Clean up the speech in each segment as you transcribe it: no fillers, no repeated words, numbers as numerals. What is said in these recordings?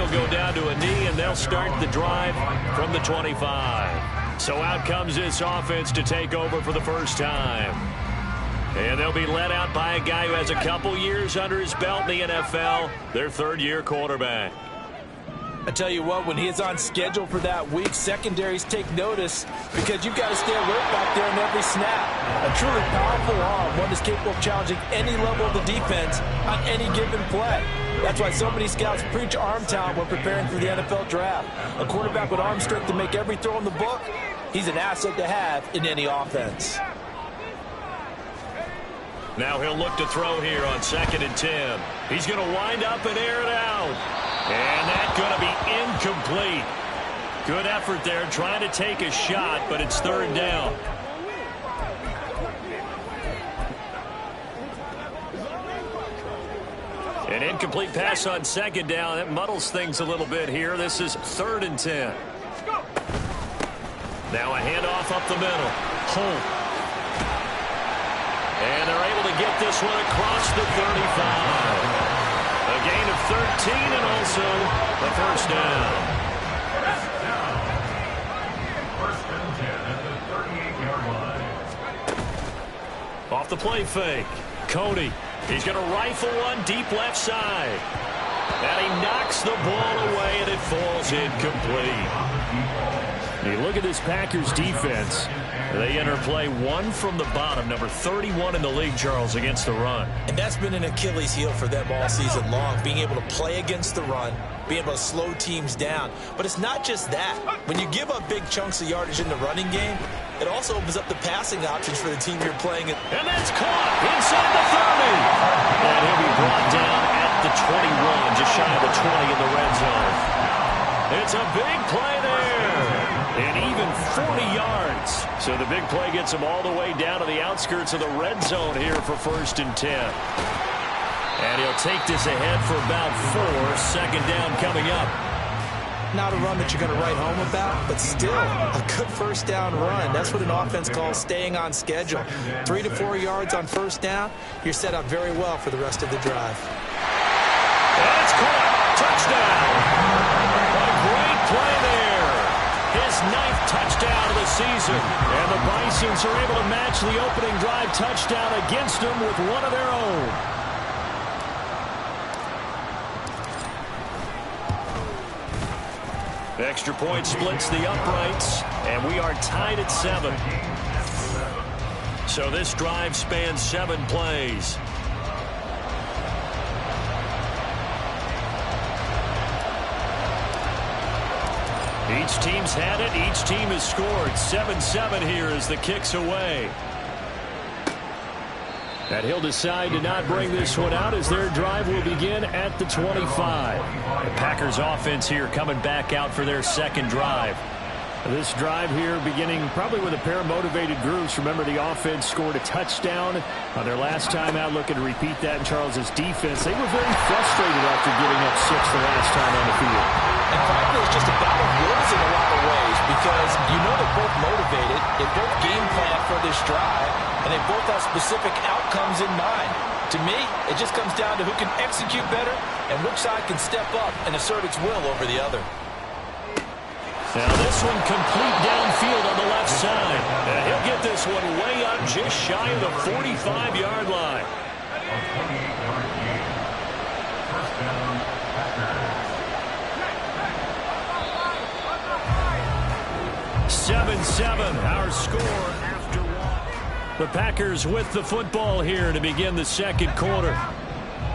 will go down to a knee, and they'll start the drive from the 25. So out comes this offense to take over for the first time. And they'll be led out by a guy who has a couple years under his belt in the NFL, their third-year quarterback. I tell you what, when he is on schedule for that week, secondaries take notice because you've got to stay alert back there in every snap. A truly powerful arm, one that's capable of challenging any level of the defense on any given play. That's why so many scouts preach arm talent when preparing for the NFL draft. A quarterback with arm strength to make every throw in the book, he's an asset to have in any offense. Now he'll look to throw here on 2nd and 10. He's going to wind up and air it out. And that's going to be incomplete. Good effort there trying to take a shot, but it's 3rd down. An incomplete pass on 2nd down. That muddles things a little bit here. This is 3rd and 10. Now a handoff up the middle. Holt. And they're able to get this one across the 35. A gain of 13 and also the first down. First and 10 at the 38-yard line. Off the play fake. Cody. He's going to rifle one deep left side. And he knocks the ball away and it falls incomplete. You look at this Packers defense. They enter play 1 from the bottom, number 31 in the league, Charles, against the run. And that's been an Achilles heel for them all season long, being able to play against the run, being able to slow teams down. But it's not just that. When you give up big chunks of yardage in the running game, it also opens up the passing options for the team you're playing. And that's caught inside the 30. And he'll be brought down at the 21, just shy of the 20 in the red zone. It's a big play there. And even 40 yards. So the big play gets him all the way down to the outskirts of the red zone here for 1st and 10. And he'll take this ahead for about 4. 2nd down coming up. Not a run that you're going to write home about, but still a good 1st down run. That's what an offense calls staying on schedule. 3 to 4 yards on 1st down. You're set up very well for the rest of the drive. That's caught. Touchdown. A great play there. His 9th touchdown of the season. And the Bisons are able to match the opening drive touchdown against them with one of their own. Extra point splits the uprights, and we are tied at 7. So this drive spans 7 plays. Each team's had it. Each team has scored. 7-7 here as the kick's away. And he'll decide to not bring this one out as their drive will begin at the 25. The Packers offense here coming back out for their 2nd drive. This drive here beginning probably with a pair of motivated groups. Remember, the offense scored a touchdown on their last time out, looking to repeat that in Charles's defense. They were very frustrated after giving up 6 the last time on the field. And frankly, it's just a battle of wills in a lot of ways because you know they're both motivated. They both game plan for this drive, and they both have specific outcomes in mind. To me, it just comes down to who can execute better and which side can step up and assert its will over the other. Now this one complete downfield on the left side. And he'll get this one way up just shy of the 45-yard line. 7-7, our score after 1. The Packers with the football here to begin the 2nd quarter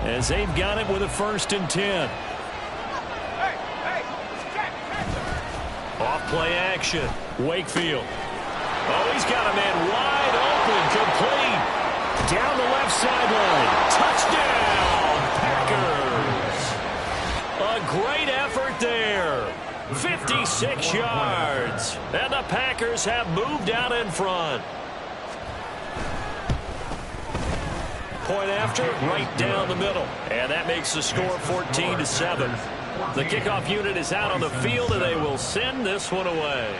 as they've got it with a 1st and 10. Off play action. Wakefield. Oh, he's got a man wide open. Complete. Down the left sideline. Touchdown, Packers. A great effort there. 56 yards. And the Packers have moved out in front. Point after, right down the middle. And that makes the score 14-7. The kickoff unit is out on the field, and they will send this one away.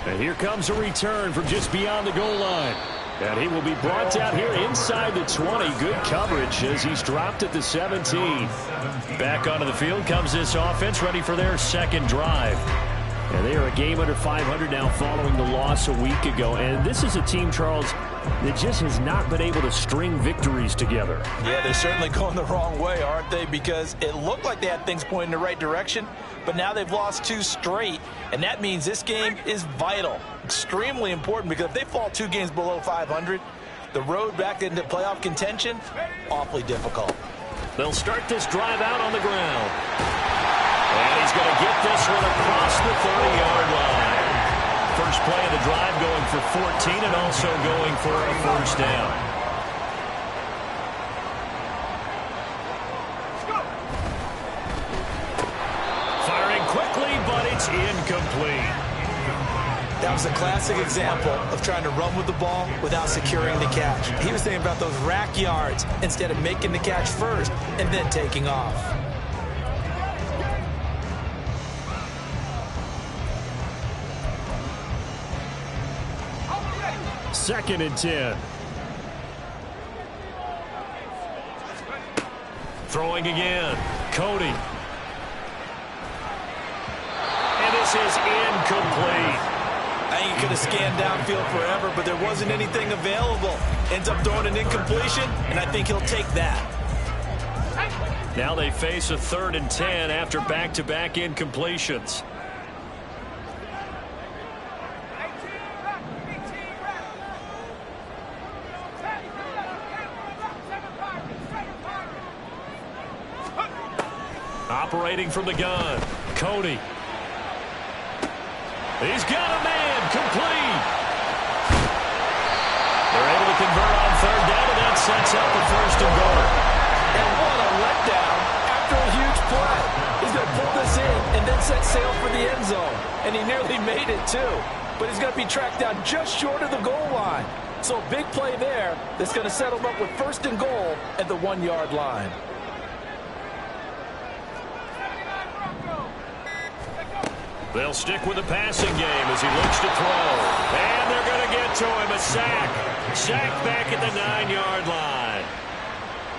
And here comes a return from just beyond the goal line. And he will be brought down here inside the 20. Good coverage as he's dropped at the 17. Back onto the field comes this offense, ready for their second drive. And they are a game under 500 now following the loss a week ago. And this is a team, Charles, that just has not been able to string victories together. Yeah, they're certainly going the wrong way, aren't they? Because it looked like they had things pointing in the right direction, but now they've lost 2 straight. And that means this game is vital, extremely important, because if they fall 2 games below 500, the road back into playoff contention, awfully difficult. They'll start this drive out on the ground. And he's going to get this one across the 30-yard line. First play of the drive going for 14 and also going for a first down. Firing quickly, but it's incomplete. That was a classic example of trying to run with the ball without securing the catch. He was thinking about those rack yards instead of making the catch first and then taking off. Second and 10. Throwing again. Cody. And this is incomplete. I think he could have scanned downfield forever, but there wasn't anything available. Ends up throwing an incompletion, and I think he'll take that. Now they face a 3rd and 10 after back-to-back incompletions. Operating from the gun, Cody. He's got a man, complete. They're able to convert on 3rd down, and that sets up the 1st and goal. And what a letdown after a huge play. He's going to pull this in and then set sail for the end zone. And he nearly made it, too. But he's going to be tracked down just short of the goal line. So a big play there that's going to set him up with 1st and goal at the 1-yard line. They'll stick with the passing game as he looks to throw. And they're going to get to him. A sack. Sack back at the 9-yard line.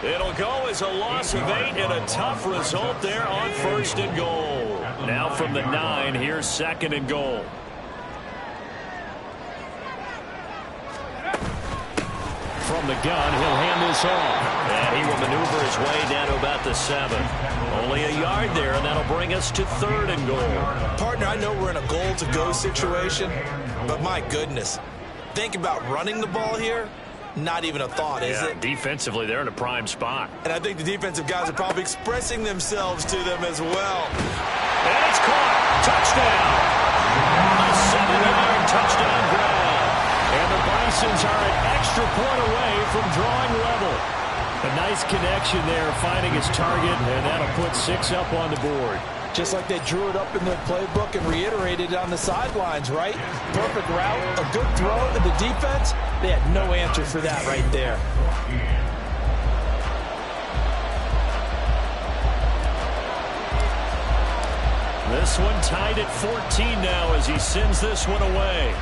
It'll go as a loss of 8 and a tough result there on 1st and goal. Now from the 9, here's 2nd and goal. From the gun, he'll hand this off. And he will maneuver his way down to about the 7. Only a yard there, and that'll bring us to 3rd and goal. Partner, I know we're in a goal-to-go situation, but my goodness, think about running the ball here. Not even a thought, is it? Defensively, they're in a prime spot. And I think the defensive guys are probably expressing themselves to them as well. And it's caught. Touchdown. A 7-yard touchdown grab. And the Bisons are an extra point away from drawing level. A nice connection there, finding his target, and that'll put 6 up on the board. Just like they drew it up in the playbook and reiterated it on the sidelines, right? Perfect route, a good throw, and the defense, they had no answer for that right there. This one tied at 14 now as he sends this one away.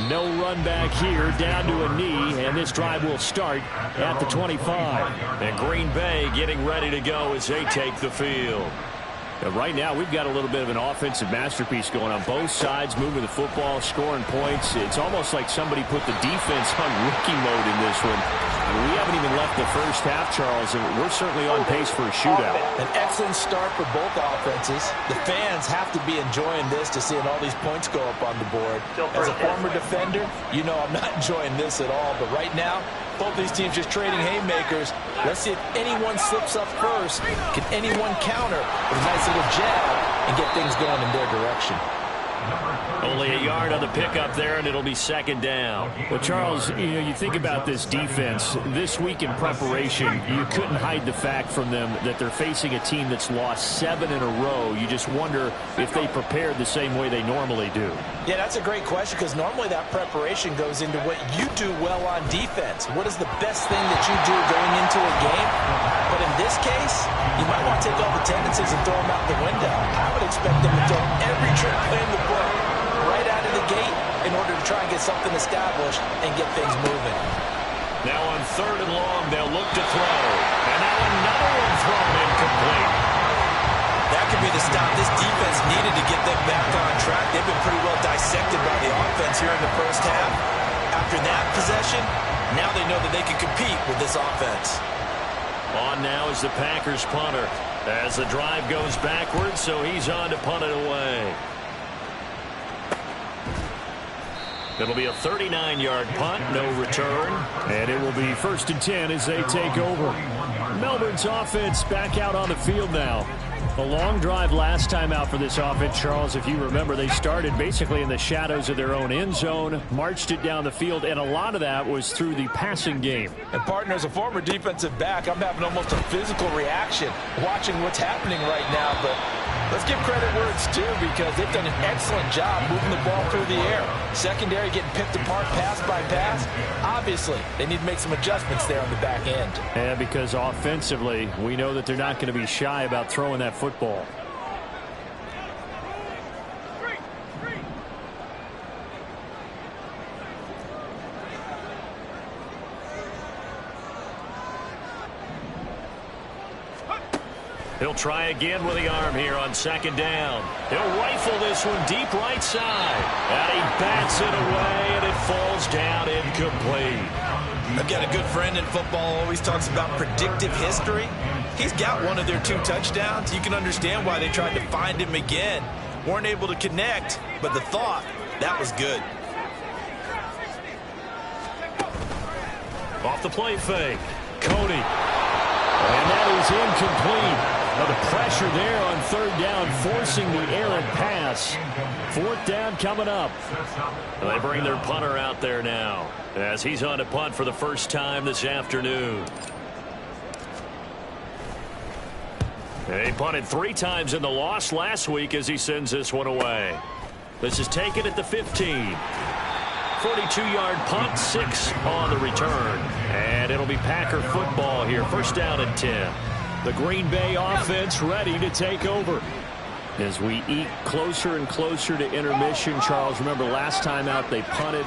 No run back here, down to a knee, and this drive will start at the 25. And Green Bay getting ready to go as they take the field. And right now, we've got a little bit of an offensive masterpiece going on. Both sides moving the football, scoring points. It's almost like somebody put the defense on rookie mode in this one. And we haven't even left the first half, Charles, and we're certainly on pace for a shootout. An excellent start for both offenses. The fans have to be enjoying this to seeing all these points go up on the board. As a former defender, you know I'm not enjoying this at all. But right now, both these teams just trading haymakers. Let's see if anyone slips up first. Can anyone counter with a nice little jab and get things going in their direction? Only a yard on the pickup there, and it'll be 2nd down. Well, Charles, you think about this defense. This week in preparation, you couldn't hide the fact from them that they're facing a team that's lost 7 in a row. You just wonder if they prepared the same way they normally do. Yeah, that's a great question, because normally that preparation goes into what you do well on defense. What is the best thing that you do going into a game? But in this case, you might want to take all the tendencies and throw them out the window. I would expect them to throw every trick play in the book right out of the gate in order to try and get something established and get things moving. Now on 3rd and long, they'll look to throw. And now another one thrown incomplete. That could be the stop this defense needed to get them back on track. They've been pretty well dissected by the offense here in the first half. After that possession, now they know that they can compete with this offense. On now is the Packers punter as the drive goes backwards, so he's on to punt it away. It'll be a 39-yard punt, no return. And it will be 1st and 10 as they take over. Melbourne's offense back out on the field now. A long drive last time out for this offense, Charles. If you remember, they started basically in the shadows of their own end zone, marched it down the field, and a lot of that was through the passing game. And, partner, as a former defensive back, I'm having almost a physical reaction watching what's happening right now. But let's give credit where it's due because they've done an excellent job moving the ball through the air. Secondary getting picked apart pass by pass. Obviously, they need to make some adjustments there on the back end. And because offensively, we know that they're not going to be shy about throwing that football. He'll try again with the arm here on 2nd down. He'll rifle this one deep right side. And he bats it away, and it falls down incomplete. I've got a good friend in football, always talks about predictive history. He's got one of their 2 touchdowns. You can understand why they tried to find him again. Weren't able to connect, but the thought, that was good. Off the play fake. Cody. And that is incomplete. Now the pressure there on 3rd down, forcing the errant pass. 4th down coming up. They bring their punter out there now as he's on to punt for the first time this afternoon. He punted 3 times in the loss last week as he sends this one away. This is taken at the 15. 42-yard punt, 6 on the return. And it'll be Packer football here. 1st down and 10. The Green Bay offense ready to take over. As we eke closer and closer to intermission, Charles, remember last time out they punted.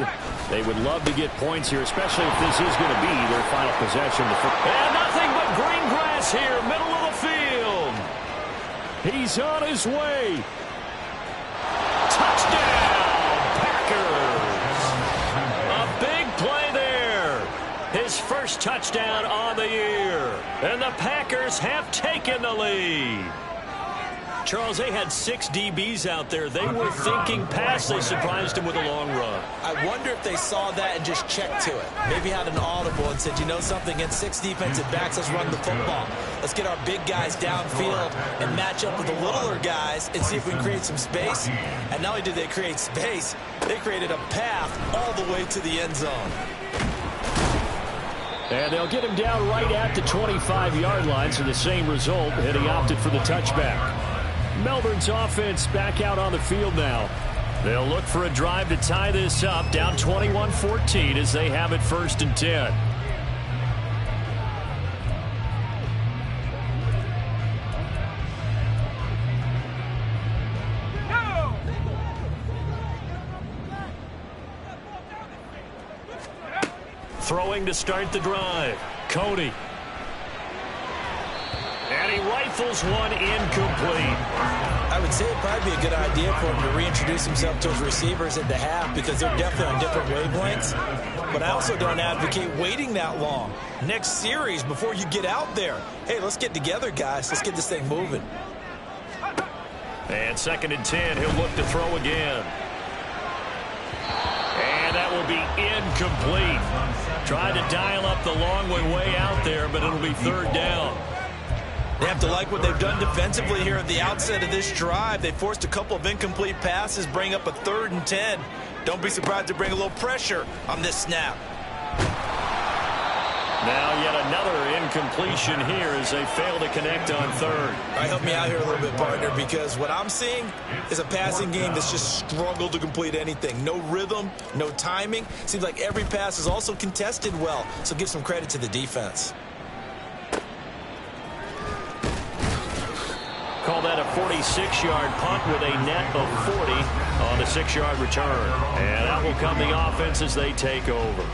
They would love to get points here, especially if this is going to be their final possession. And nothing but green grass here, middle of the field. He's on his way. Touchdown, Packers. A big play there. His first touchdown on the year. And the Packers have taken the lead. Charles, they had 6 DBs out there. They were thinking pass. They surprised him with a long run. I wonder if they saw that and just checked to it. Maybe had an audible and said, you know something, against 6 defensive backs, let's run the football. Let's get our big guys downfield and match up with the littler guys and see if we can create some space. And not only did they create space, they created a path all the way to the end zone. And they'll get him down right at the 25-yard line, so the same result, and he opted for the touchback. Melbourne's offense back out on the field now. They'll look for a drive to tie this up, down 21-14 as they have it 1st and 10. Throwing to start the drive. Cody. And he rifles one incomplete. I would say it'd probably be a good idea for him to reintroduce himself to his receivers at the half because they're definitely on different wavelengths. But I also don't advocate waiting that long. Next series, before you get out there, hey, let's get together, guys. Let's get this thing moving. And 2nd and 10, he'll look to throw again. And that will be incomplete. Tried to dial up the long way out there, but it'll be 3rd down. They have to like what they've done defensively here at the outset of this drive. They forced a couple of incomplete passes, bring up a 3rd and 10. Don't be surprised to bring a little pressure on this snap. Now yet another incompletion here as they fail to connect on 3rd. All right, help me out here a little bit, partner, because what I'm seeing is a passing game that's just struggled to complete anything. No rhythm, no timing. Seems like every pass is also contested well, so give some credit to the defense. Call that a 46-yard punt with a net of 40 on the 6-yard return. And out will come the offense as they take over.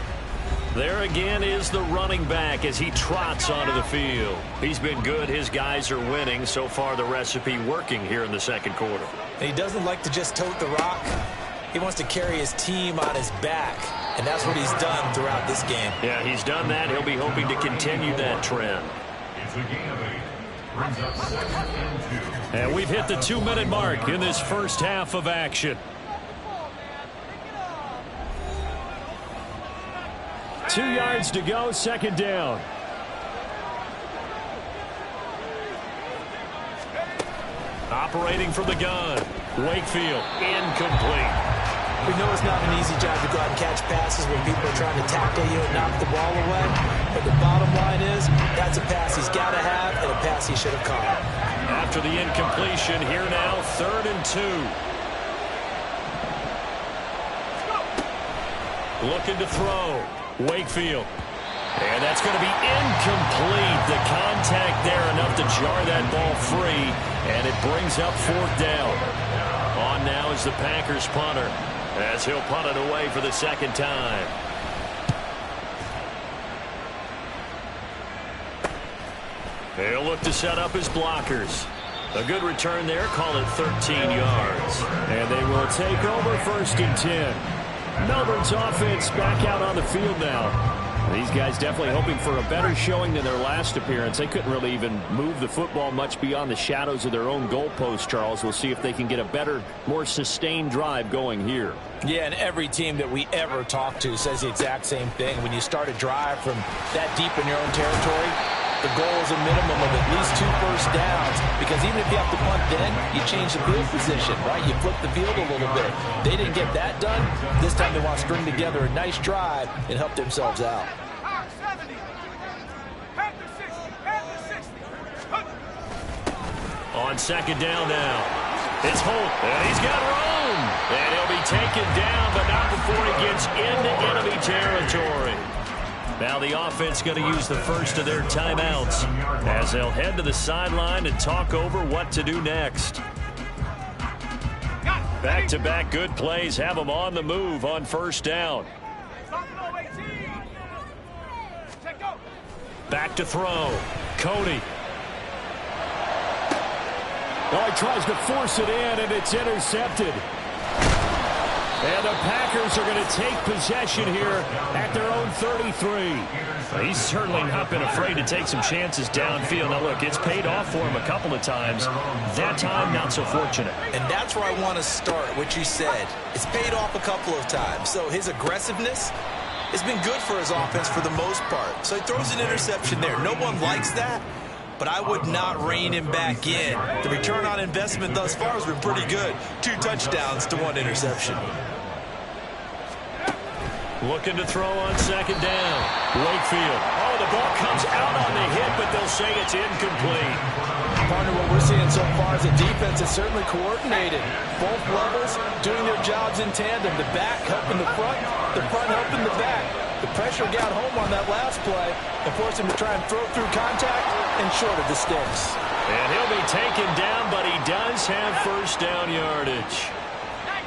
There again is the running back as he trots onto the field. He's been good. His guys are winning. So far, the recipe working here in the second quarter. He doesn't like to just tote the rock. He wants to carry his team on his back, and that's what he's done throughout this game. Yeah, he's done that. He'll be hoping to continue that trend. It's a gain of 8. Brings up 2nd and 2. And we've hit the 2-minute mark in this first half of action. 2 yards to go, second down. Operating from the gun. Wakefield, incomplete. We know it's not an easy job to go out and catch passes when people are trying to tackle you and knock the ball away. But the bottom line is, that's a pass he's got to have and a pass he should have caught. After the incompletion, here now, 3rd and 2. Looking to throw. Wakefield. And that's going to be incomplete. The contact there enough to jar that ball free. And it brings up 4th down. On now is the Packers punter as he'll punt it away for the second time. He'll look to set up his blockers. A good return there. Call it 13 yards. And they will take over 1st and 10. Melbourne's offense back out on the field now. These guys definitely hoping for a better showing than their last appearance. They couldn't really even move the football much beyond the shadows of their own goalpost, Charles. We'll see if they can get a better, more sustained drive going here. Yeah, and every team that we ever talk to says the exact same thing. When you start a drive from that deep in your own territory, the goal is a minimum of at least 2 first downs, because even if you have to punt then, you change the field position, right? You flip the field a little bit. They didn't get that done. This time they want to string together a nice drive and help themselves out. On second down now, it's Holt, and he's got room. And he'll be taken down, but not before he gets into enemy territory. Now the offense going to use the first of their timeouts as they'll head to the sideline and talk over what to do next. Back-to-back good plays have them on the move on 1st down. Back to throw. Cody. Oh, he tries to force it in, and it's intercepted. And the Packers are going to take possession here at their own 33. He's certainly not been afraid to take some chances downfield. Now, look, it's paid off for him a couple of times. That time, not so fortunate. And that's where I want to start, what you said. It's paid off a couple of times. So his aggressiveness has been good for his offense for the most part. So he throws an interception there. No one likes that, but I would not rein him back in. The return on investment thus far has been pretty good. 2 touchdowns to 1 interception. Looking to throw on second down. Wakefield. Oh, the ball comes out on the hit, but they'll say it's incomplete. Partner, what we're seeing so far is a defense that's certainly coordinated. Both levels doing their jobs in tandem. The back helping the front helping the back. The pressure got home on that last play and forced him to try and throw through contact and short of the sticks. And he'll be taken down, but he does have 1st down yardage.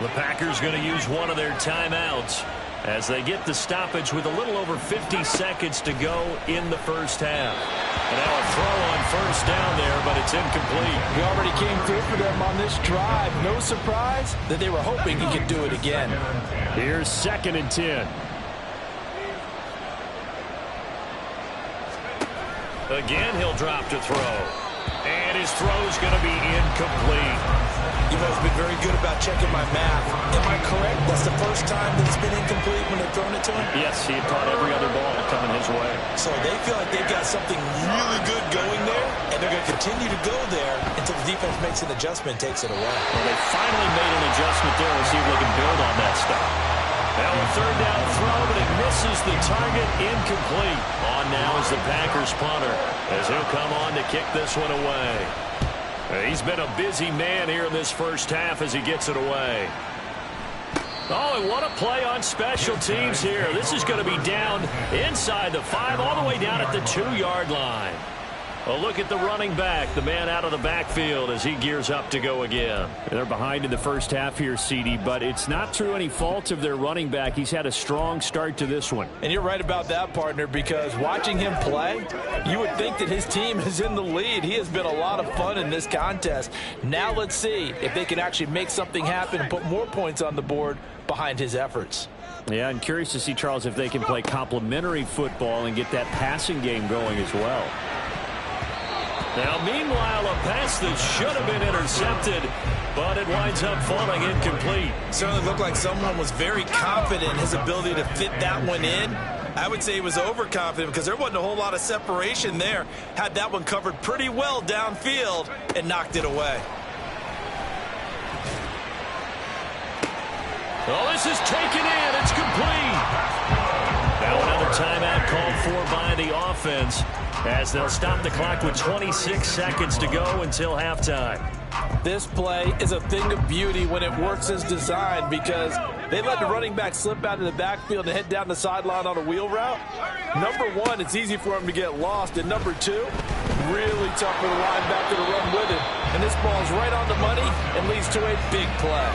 The Packers going to use one of their timeouts as they get the stoppage with a little over 50 seconds to go in the first half. And now a throw on 1st down there, but it's incomplete. He already came through for them on this drive. No surprise that they were hoping he could do it again. Here's 2nd and 10. Again, he'll drop to throw. And his throw's going to be incomplete. You guys have been very good about checking my math. Am I correct? That's the first time that it's been incomplete when they've thrown it to him? Yes, he had caught every other ball coming his way. So they feel like they've got something really good going there, and they're going to continue to go there until the defense makes an adjustment and takes it away. Well, they finally made an adjustment there. We'll see if they can build on that stuff. Now a 3rd down throw, but it misses the target. Incomplete. On now is the Packers punter as he'll come on to kick this one away. He's been a busy man here in this first half as he gets it away. Oh, and what a play on special teams here. This is going to be down inside the 5, all the way down at the 2-yard line. A look at the running back, the man out of the backfield as he gears up to go again. They're behind in the first half here, CD, but it's not through any fault of their running back. He's had a strong start to this one. And you're right about that, partner, because watching him play, you would think that his team is in the lead. He has been a lot of fun in this contest. Now let's see if they can actually make something happen and put more points on the board behind his efforts. Yeah, I'm curious to see, Charles, if they can play complementary football and get that passing game going as well. Now, meanwhile, a pass that should have been intercepted, but it winds up falling incomplete. Certainly looked like someone was very confident in his ability to fit that one in. I would say he was overconfident because there wasn't a whole lot of separation there. Had that one covered pretty well downfield and knocked it away. Oh, this is taken in. It's complete. Now another timeout called for by the offense as they'll stop the clock with 26 seconds to go until halftime. This play is a thing of beauty when it works as designed because they let the running back slip out of the backfield and head down the sideline on a wheel route. Number one, it's easy for him to get lost. And number two, really tough for the linebacker to run with it. And this ball's right on the money and leads to a big play.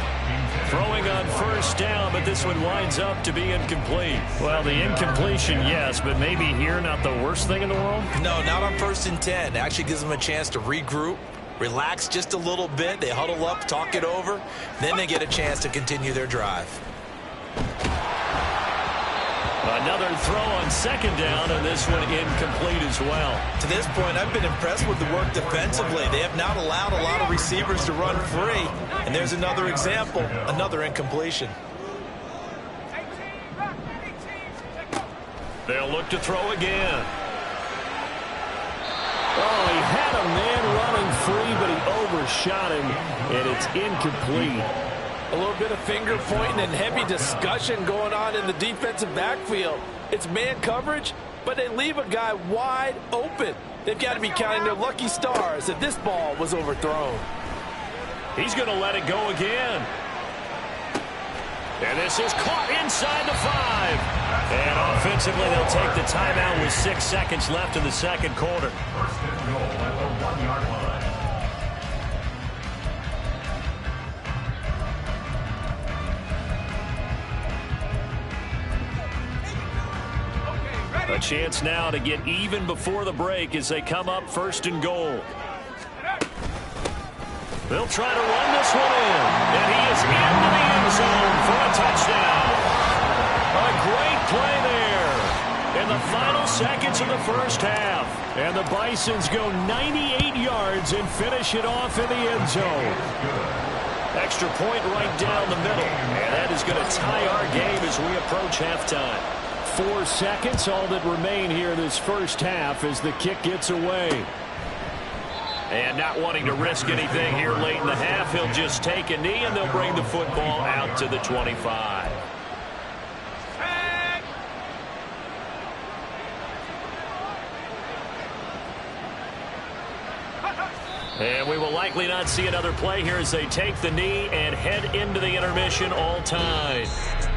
Throwing on first down, but this one winds up to be incomplete. Well, the incompletion, yes, but maybe here not the worst thing in the world? No, not on 1st and 10. It actually gives them a chance to regroup, relax just a little bit. They huddle up, talk it over. Then they get a chance to continue their drive. Another throw on second down, and this one incomplete as well. To this point, I've been impressed with the work defensively. They have not allowed a lot of receivers to run free. And there's another example, another incompletion. They'll look to throw again. Oh, he had a man running free, but he overshot him, and it's incomplete. A little bit of finger pointing and heavy discussion going on in the defensive backfield. It's man coverage, but they leave a guy wide open. They've got to be counting their lucky stars that this ball was overthrown. He's going to let it go again. And this is caught inside the 5. And offensively, they'll take the timeout with 6 seconds left in the second quarter. First and goal at the 1-yard line. A chance now to get even before the break as they come up 1st and goal. They'll try to run this one in. And he is into the end zone for a touchdown. A great play there in the final seconds of the first half. And the Bisons go 98 yards and finish it off in the end zone. Extra point right down the middle. And that is going to tie our game as we approach halftime. 4 seconds, all that remain here this first half as the kick gets away. And not wanting to risk anything here late in the half, he'll just take a knee and they'll bring the football out to the 25. And we will likely not see another play here as they take the knee and head into the intermission all tied.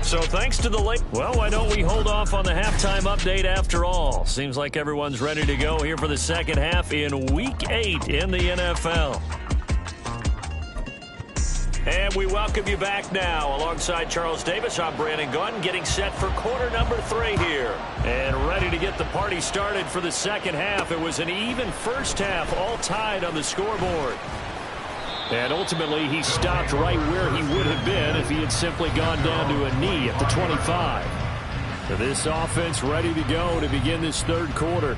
So thanks to the late. Well, why don't we hold off on the halftime update after all? Seems like everyone's ready to go here for the second half in Week 8 in the NFL. And we welcome you back now. Alongside Charles Davis, I'm Brandon Gunn, getting set for quarter number 3 here. And ready to get the party started for the second half. It was an even first half, all tied on the scoreboard. And ultimately, he stopped right where he would have been if he had simply gone down to a knee at the 25. So this offense ready to go to begin this third quarter.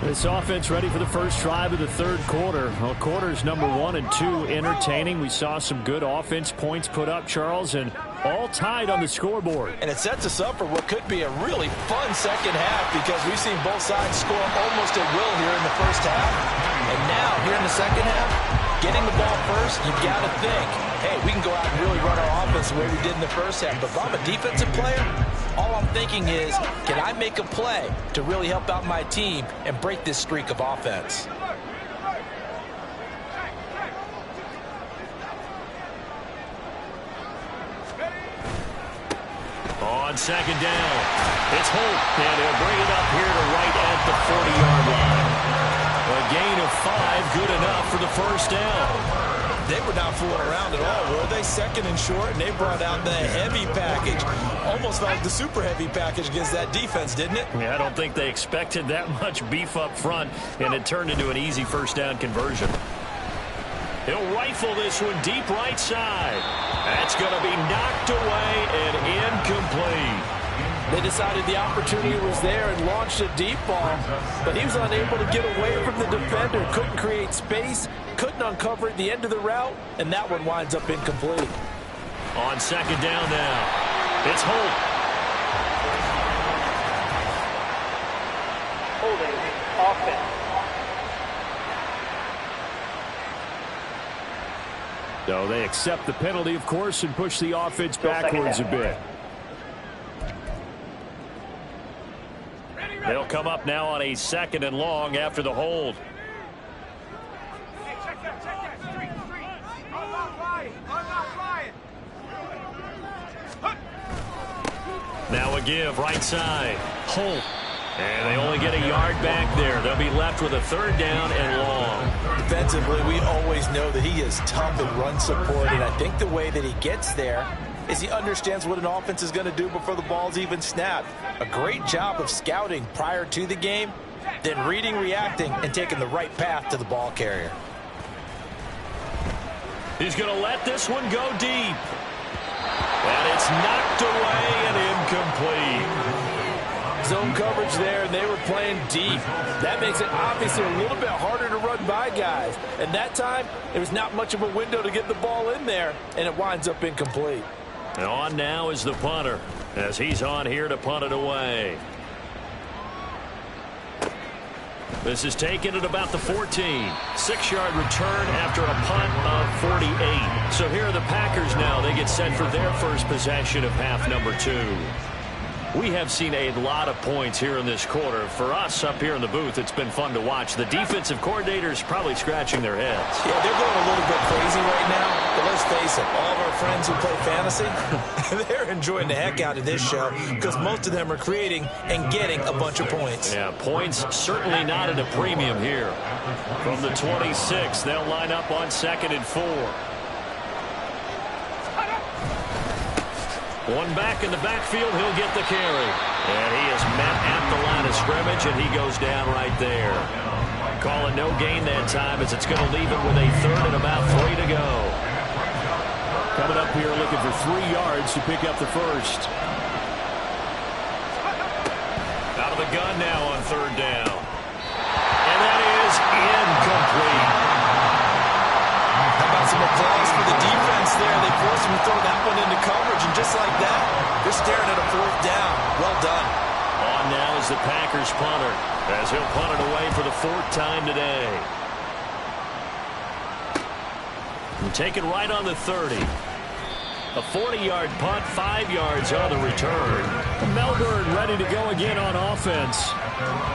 This offense ready for the first drive of the third quarter. Well, quarters number 1 and 2 entertaining. We saw some good offense points put up, Charles, and all tied on the scoreboard. And it sets us up for what could be a really fun second half because we've seen both sides score almost at will here in the first half. And now, here in the second half, getting the ball first, you've got to think, hey, we can go out and really run our offense the way we did in the first half. But if I'm a defensive player, all I'm thinking is, can I make a play to really help out my team and break this streak of offense? On second down, it's Holt, and he'll bring it up here to right at the 40-yard line. A gain first down. They were not fooling around at all, were they? Second and short, and they brought out the heavy package. Almost felt like the super heavy package against that defense, didn't it? Yeah, I don't think they expected that much beef up front, and it turned into an easy first down conversion. He'll rifle this one deep right side. That's going to be knocked away and incomplete. They decided the opportunity was there and launched a deep ball, but he was unable to get away from the defender, couldn't create space, couldn't uncover at the end of the route, and that one winds up incomplete. On second down now, it's Holt. Holding offense. So they accept the penalty, of course, and push the offense backwards a bit. They'll come up now on a second and long after the hold. Now a give right side. Holt. And they only get a yard back there. They'll be left with a third down and long. Defensively, we always know that he is tough in run support, and I think the way that he gets there is he understands what an offense is going to do before the ball's even snapped. A great job of scouting prior to the game, then reading, reacting, and taking the right path to the ball carrier. He's going to let this one go deep. And it's knocked away and incomplete. Zone coverage there, and they were playing deep. That makes it obviously a little bit harder to run by guys. And that time, there was not much of a window to get the ball in there, and it winds up incomplete. And on now is the punter, as he's on here to punt it away. This is taken at about the 14. 6-yard return after a punt of 48. So here are the Packers now. They get set for their first possession of half number 2. We have seen a lot of points here in this quarter. For us up here in the booth, it's been fun to watch. The defensive coordinators probably scratching their heads. Yeah, they're going a little bit crazy right now. But let's face it, all of our friends who play fantasy, they're enjoying the heck out of this show because most of them are creating and getting a bunch of points. Yeah, points certainly not at a premium here. From the 26, they'll line up on 2nd and 4. One back in the backfield, he'll get the carry. And he is met at the line of scrimmage, and he goes down right there. Calling no gain that time as it's going to leave him with a third and about 3 to go. Coming up here looking for 3 yards to pick up the first. Out of the gun now on 3rd down. And that is incomplete. How about some applause for the defense there? They forced him to throw that one into coverage, and just like that, they're staring at a 4th down. Well done. On now is the Packers punter, as he'll punt it away for the 4th time today. And take it right on the 30. A 40-yard punt, 5 yards on the return. Melbourne ready to go again on offense.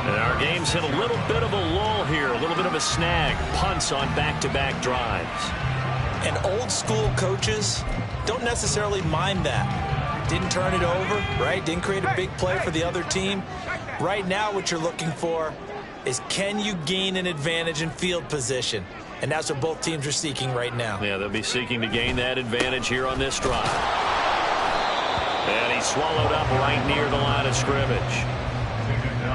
And our game's hit a little bit of a lull here, a little bit of a snag. Punts on back-to-back drives. And old school coaches don't necessarily mind that. Didn't turn it over, right? Didn't create a big play for the other team. Right now what you're looking for is, can you gain an advantage in field position? And that's what both teams are seeking right now. Yeah, they'll be seeking to gain that advantage here on this drive. And he's swallowed up right near the line of scrimmage.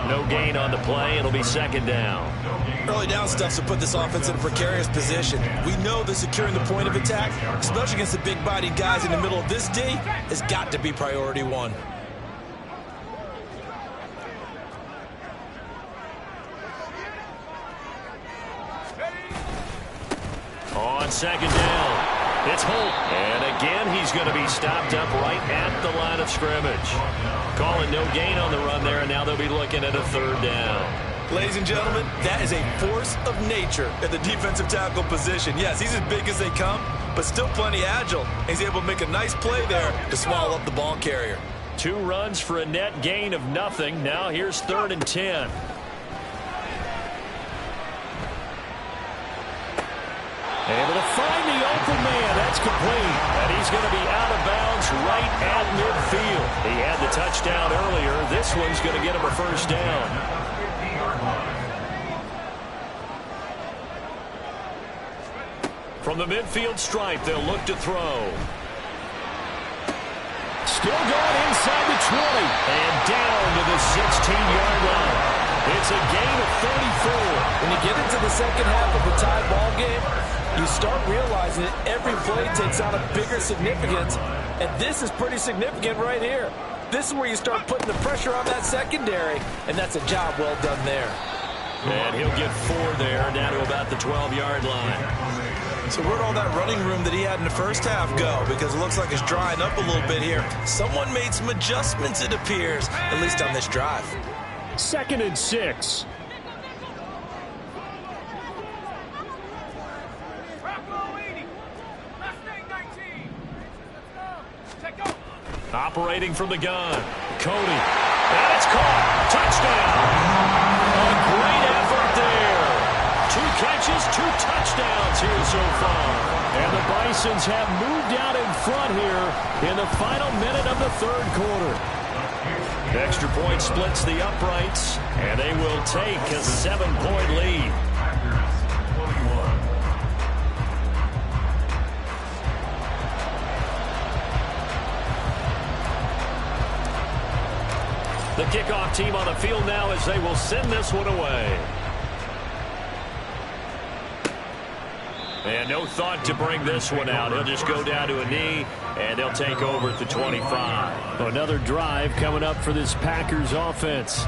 No gain on the play. It'll be 2nd down. Early down stuff to put this offense in a precarious position. We know that securing the point of attack, especially against the big-bodied guys in the middle of this D, has got to be priority 1. On 2nd down, it's Holt. And again, he's going to be stopped up right at the line of scrimmage. Calling no gain on the run there, and now they'll be looking at a 3rd down. Ladies and gentlemen, that is a force of nature at the defensive tackle position. Yes, he's as big as they come, but still plenty agile. He's able to make a nice play there to swallow up the ball carrier. 2 runs for a net gain of nothing. Now here's 3rd and 10. Able to find the open man. That's complete. And he's going to be out of bounds right at midfield. He had the touchdown earlier. This one's going to get him a 1st down. From the midfield stripe, they'll look to throw. Still going inside the 20. And down to the 16-yard line. It's a gain of 34. When you get into the second half of a tie ball game, you start realizing that every play takes on a bigger significance, and this is pretty significant right here. This is where you start putting the pressure on that secondary, and that's a job well done there. And he'll get 4 there, down to about the 12-yard line. So where'd all that running room that he had in the first half go? Because it looks like it's drying up a little bit here. Someone made some adjustments, it appears, at least on this drive. 2nd and 6. Operating from the gun, Cody. And it's caught. Touchdown. A great effort there. 2 catches, 2 touchdowns here so far. And the Bisons have moved out in front here in the final minute of the 3rd quarter. Extra point splits the uprights, and they will take a 7-point lead. The kickoff team on the field now as they will send this one away. And no thought to bring this one out. He'll just go down to a knee, and they'll take over at the 25. Another drive coming up for this Packers offense.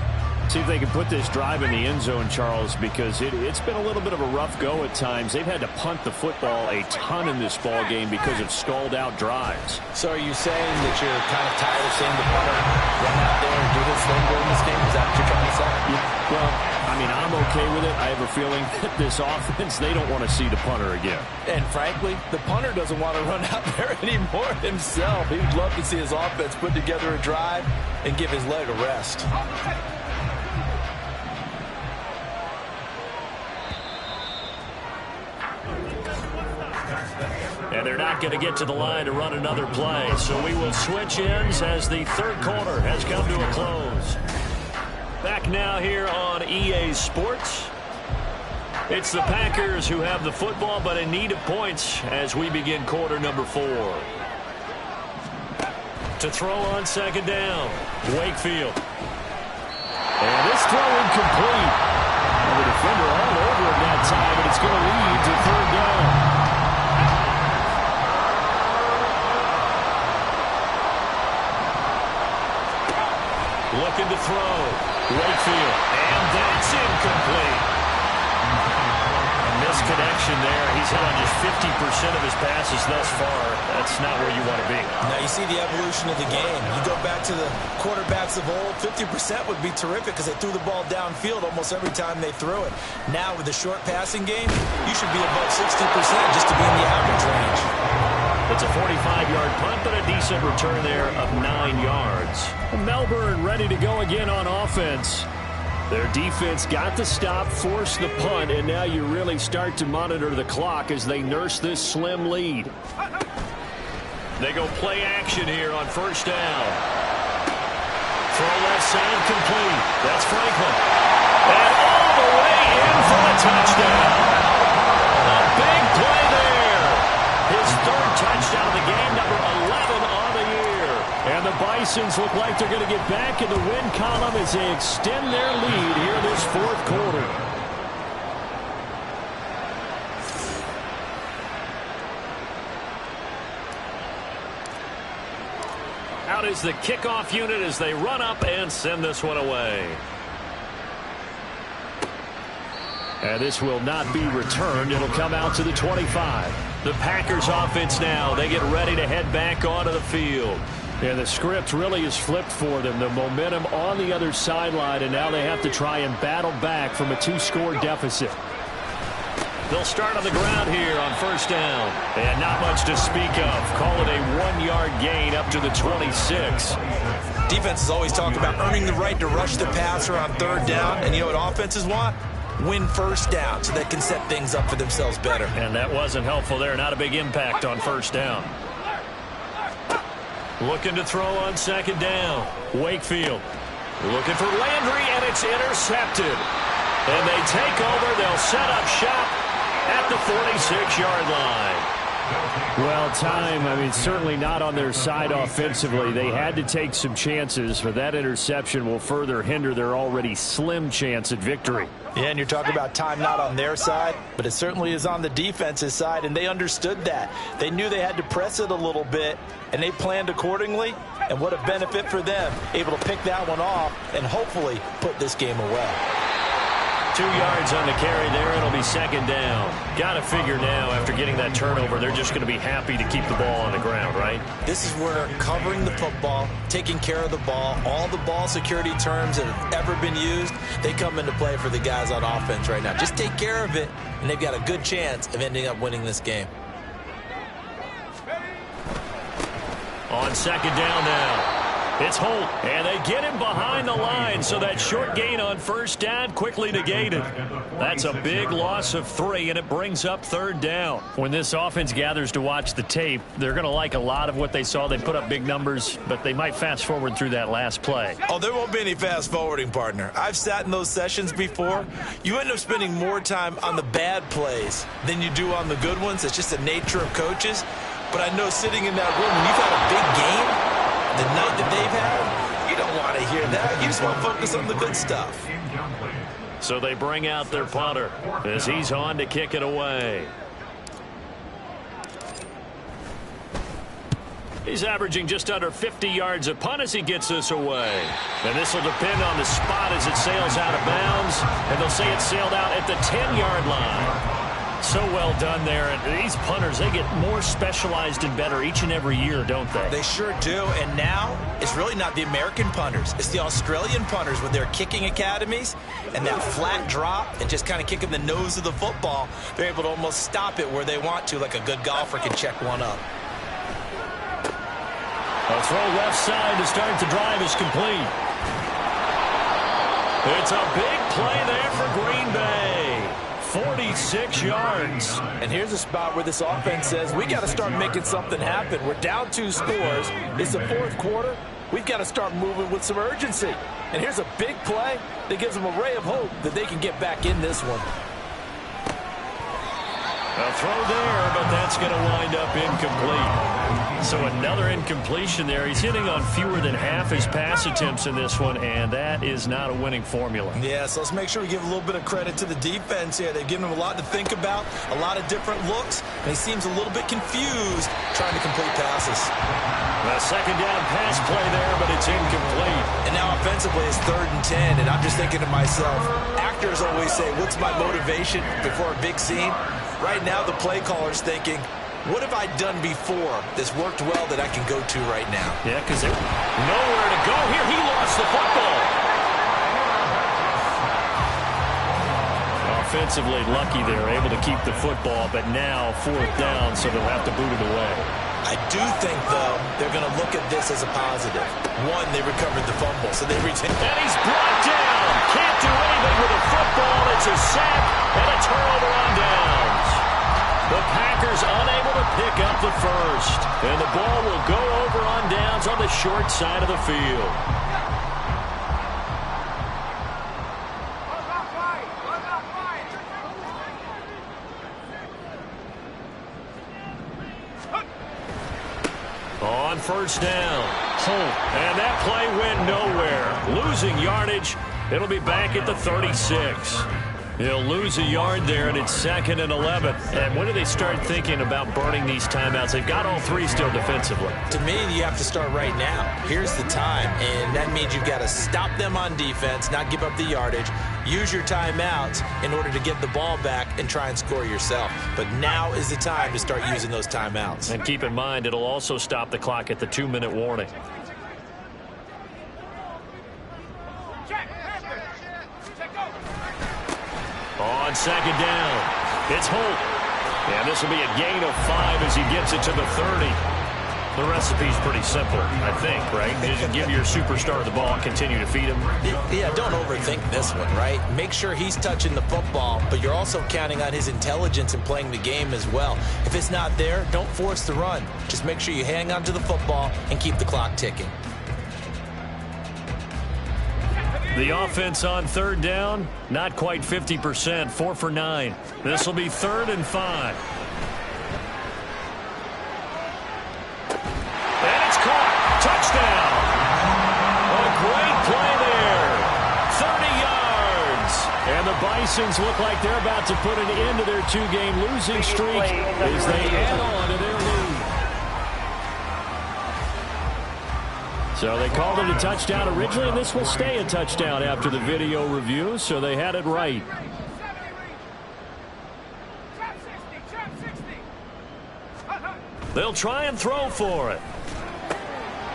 See if they can put this drive in the end zone, Charles, because it's been a little bit of a rough go at times. They've had to punt the football a ton in this ball game because of stalled-out drives. So are you saying that you're kind of tired of seeing the punter run out there and do his thing during this game? Is that what you're trying to say? Well, I mean, I'm okay with it. I have a feeling that this offense, they don't want to see the punter again. And frankly, the punter doesn't want to run out there anymore himself. He would love to see his offense put together a drive and give his leg a rest. And they're not going to get to the line to run another play. So we will switch ends as the 3rd quarter has come to a close. Back now here on EA Sports. It's the Packers who have the football, but in need of points as we begin quarter number 4. To throw on 2nd down, Wakefield. And this throw incomplete. And the defender all over him that time, and it's going to lead to 3rd down. Looking to throw. Wakefield. And that's incomplete. A misconnection there. He's hit on just 50% of his passes thus far. That's not where you want to be. Now you see the evolution of the game. You go back to the quarterbacks of old, 50% would be terrific because they threw the ball downfield almost every time they threw it. Now with the short passing game, you should be above 60% just to be in the average range. It's a 45-yard punt, but a decent return there of 9 yards. Melbourne ready to go again on offense. Their defense got the stop, forced the punt, and now you really start to monitor the clock as they nurse this slim lead. They go play action here on 1st down. Throw left side complete. That's Franklin. And all the way in for the touchdown. A big play there. His 3rd touchdown of the game, number 11 on the year. And the Bisons look like they're going to get back in the win column as they extend their lead here in this 4th quarter. Out is the kickoff unit as they run up and send this one away. And this will not be returned. It'll come out to the 25. The Packers offense now. They get ready to head back onto the field. Yeah, the script really is flipped for them. The momentum on the other sideline, and now they have to try and battle back from a 2-score deficit. They'll start on the ground here on 1st down. And not much to speak of. Call it a 1-yard gain up to the 26. Defenses always talk about earning the right to rush the passer on 3rd down. And you know what offenses want? Win 1st down so they can set things up for themselves better. And that wasn't helpful there. Not a big impact on 1st down. Looking to throw on 2nd down. Wakefield. Looking for Landry, and it's intercepted. And they take over. They'll set up shop. at the 46-yard line. Well, certainly not on their side offensively. They had to take some chances, for that interception will further hinder their already slim chance at victory. Yeah, and you're talking about time not on their side, but it certainly is on the defensive side, and they understood that. They knew they had to press it a little bit, and they planned accordingly, and what a benefit for them, able to pick that one off and hopefully put this game away. 2 yards on the carry there. It'll be second down. Got to figure now, after getting that turnover, they're just going to be happy to keep the ball on the ground, right? This is where covering the football, taking care of the ball, all the ball security terms that have ever been used, they come into play for the guys on offense right now. Just take care of it, and they've got a good chance of ending up winning this game. On second down now. It's Holt, and they get him behind the line, so that short gain on first down quickly negated. That's a big loss of 3, and it brings up third down. When this offense gathers to watch the tape, they're going to like a lot of what they saw. They put up big numbers, but they might fast forward through that last play. Oh, there won't be any fast forwarding, partner. I've sat in those sessions before. You end up spending more time on the bad plays than you do on the good ones. It's just the nature of coaches. But I know sitting in that room, when you've had a big game, the night that they've had, you don't want to hear that. You just want to focus on the good stuff. So they bring out their punter as he's on to kick it away. He's averaging just under 50 yards a punt as he gets this away. And this will depend on the spot as it sails out of bounds. And they'll say it sailed out at the 10-yard line. So well done there. And these punters, they get more specialized and better each and every year, don't they? They sure do. And now it's really not the American punters. It's the Australian punters with their kicking academies and that flat drop and just kind of kicking the nose of the football. They're able to almost stop it where they want to, like a good golfer can check one up. A throw left side to start the drive is complete. It's a big play there for Green Bay. 46 yards. And here's a spot where this offense says, we got to start making something happen. We're down 2 scores. It's the fourth quarter. We've got to start moving with some urgency. And here's a big play that gives them a ray of hope that they can get back in this one. A throw there, but that's going to wind up incomplete. So another incompletion there. He's hitting on fewer than half his pass attempts in this one, and that is not a winning formula. Yeah, so let's make sure we give a little bit of credit to the defense here. They've given him a lot to think about, a lot of different looks, and he seems a little bit confused trying to complete passes. A second down pass play there, but it's incomplete. And now offensively it's 3rd and 10, and I'm just thinking to myself, actors always say, what's my motivation before a big scene? Right now the play caller's thinking, what have I done before that's worked well that I can go to right now? Yeah, because there's nowhere to go here. He lost the football. Offensively lucky they're able to keep the football, but now 4th down, so they'll have to boot it away. I do think, though, they're going to look at this as a positive. One, they recovered the fumble, so they retain. And he's brought down. Can't do anything with a football. It's a sack and a turnover on downs. The Packers unable to pick up the first. And the ball will go over on downs on the short side of the field. On first down, Holt, and that play went nowhere. Losing yardage, it'll be back at the 36. He'll lose a yard there, and it's 2nd and 11. And when do they start thinking about burning these timeouts? They've got all 3 still defensively. To me, you have to start right now. Here's the time, and that means you've got to stop them on defense, not give up the yardage, use your timeouts in order to get the ball back and try and score yourself. But now is the time to start using those timeouts. And keep in mind, it'll also stop the clock at the 2-minute warning. On second down, it's Holt. And this will be a gain of 5 as he gets it to the 30. The recipe's pretty simple, I think, right? Just give your superstar the ball, continue to feed him. Yeah, don't overthink this one, right? Make sure he's touching the football, but you're also counting on his intelligence in playing the game as well. If it's not there, don't force the run. Just make sure you hang on to the football and keep the clock ticking. The offense on third down, not quite 50%, 4 for 9. This will be 3rd and 5. And it's caught. Touchdown. A great play there. 30 yards. And the Bisons look like they're about to put an end to their 2-game losing streak as they add on to their lead. So they called it a touchdown originally, and this will stay a touchdown after the video review, so they had it right. They'll try and throw for it.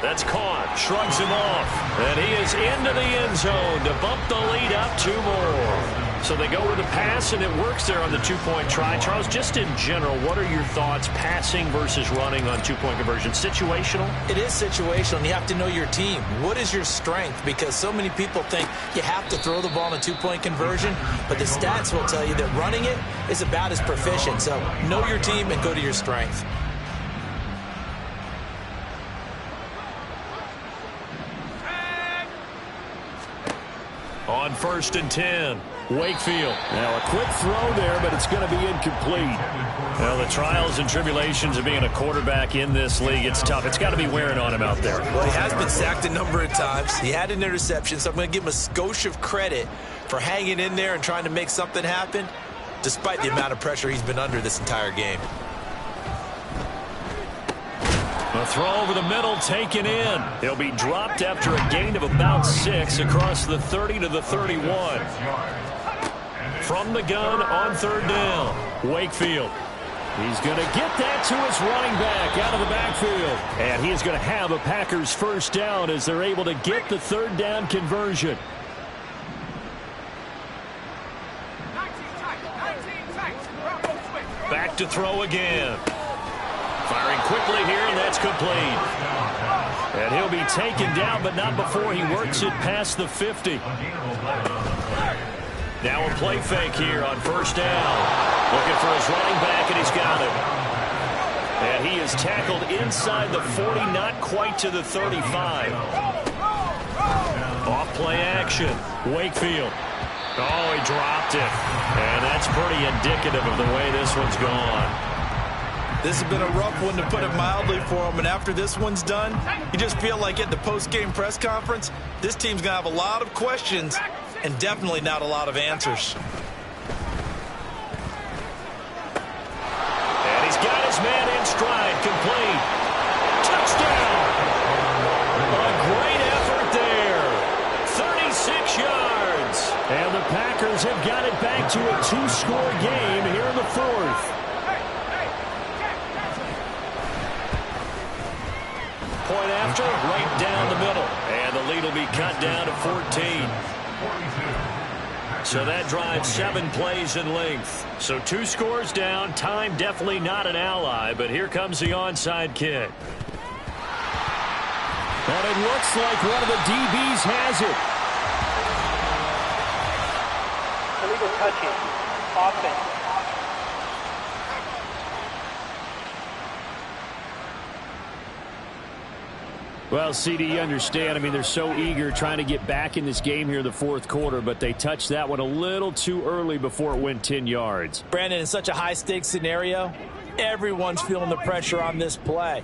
That's caught. Shrugs him off. And he is into the end zone to bump the lead up 2 more. So they go with the pass, and it works there on the 2-point try. Charles, just in general, what are your thoughts passing versus running on 2-point conversion? Situational? It is situational, and you have to know your team. What is your strength? Because so many people think you have to throw the ball in a 2-point conversion, but the stats will tell you that running it is about as proficient. So know your team and go to your strength. On 1st and 10, Wakefield. Now a quick throw there, but it's going to be incomplete. Well, the trials and tribulations of being a quarterback in this league, it's tough. It's got to be wearing on him out there. Well, he has been sacked a number of times. He had an interception, so I'm going to give him a skosh of credit for hanging in there and trying to make something happen, despite the amount of pressure he's been under this entire game. A throw over the middle taken in. He'll be dropped after a gain of about 6 across the 30 to the 31. From the gun on 3rd down, Wakefield. He's going to get that to his running back out of the backfield. And he is going to have a Packers 1st down as they're able to get the 3rd down conversion. Back to throw again. Firing quickly here, and that's complete. And he'll be taken down, but not before he works it past the 50. Now a play fake here on 1st down. Looking for his running back, and he's got it. And he is tackled inside the 40, not quite to the 35. Off play action. Wakefield. Oh, he dropped it. And that's pretty indicative of the way this one's gone. This has been a rough one, to put it mildly, for him. And after this one's done, you just feel like at the post-game press conference, this team's going to have a lot of questions and definitely not a lot of answers. And he's got his man in stride, complete. Touchdown! A great effort there. 36 yards. And the Packers have got it back to a 2-score game here in the 4th. Point after, right down the middle. And the lead will be cut down to 14. So that drives 7 plays in length. So 2 scores down. Time definitely not an ally, but here comes the onside kick. And it looks like one of the DBs has it. Illegal touching. Offense. Well, CD, you understand. I mean, they're so eager trying to get back in this game here in the 4th quarter, but they touched that one a little too early before it went 10 yards. Brandon, in such a high-stakes scenario, everyone's feeling the pressure on this play.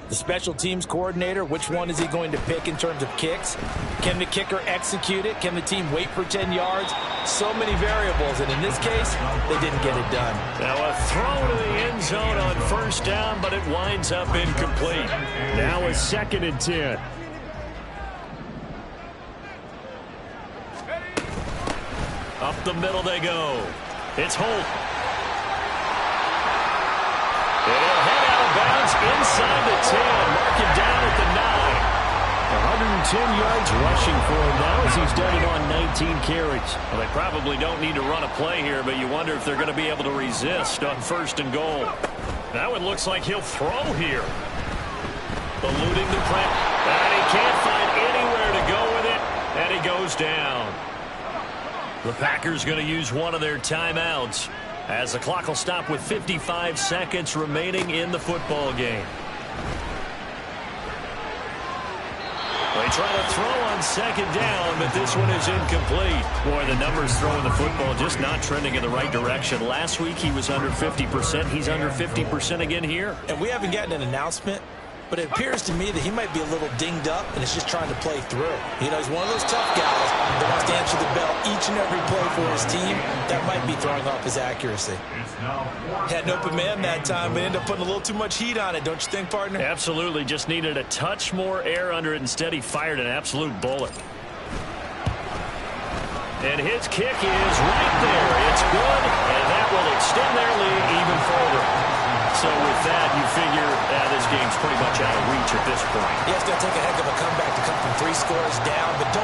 The special teams coordinator, which one is he going to pick in terms of kicks? Can the kicker execute it? Can the team wait for 10 yards? So many variables, and in this case, they didn't get it done. Now a throw to the end zone on 1st down, but it winds up incomplete. Now a 2nd and 10. Up the middle they go. It's Holt. It'll head out of bounds inside the 10. Mark it down at the 9. 110 yards rushing for him now as he's done it on 19 carries. Well, they probably don't need to run a play here, but you wonder if they're going to be able to resist on 1st and goal. Now it looks like he'll throw here. Eluding the press. And he can't find anywhere to go with it, and he goes down. The Packers going to use one of their timeouts as the clock will stop with 55 seconds remaining in the football game. They try to throw on second down, but this one is incomplete. Boy, the numbers throwing the football just not trending in the right direction. Last week he was under 50%. He's under 50% again here. And we haven't gotten an announcement, but it appears to me that he might be a little dinged up and is just trying to play through. You know, he's one of those tough guys that wants to answer the bell each and every play for his team. That might be throwing off his accuracy. Had an open man that time, but ended up putting a little too much heat on it, don't you think, partner? Absolutely. Just needed a touch more air under it. Instead, he fired an absolute bullet. And his kick is right there. It's good, and that will extend their lead even further. So with that, you figure this game's pretty much out of reach at this point. Yeah, it's going to take a heck of a comeback to come from 3 scores down, but don't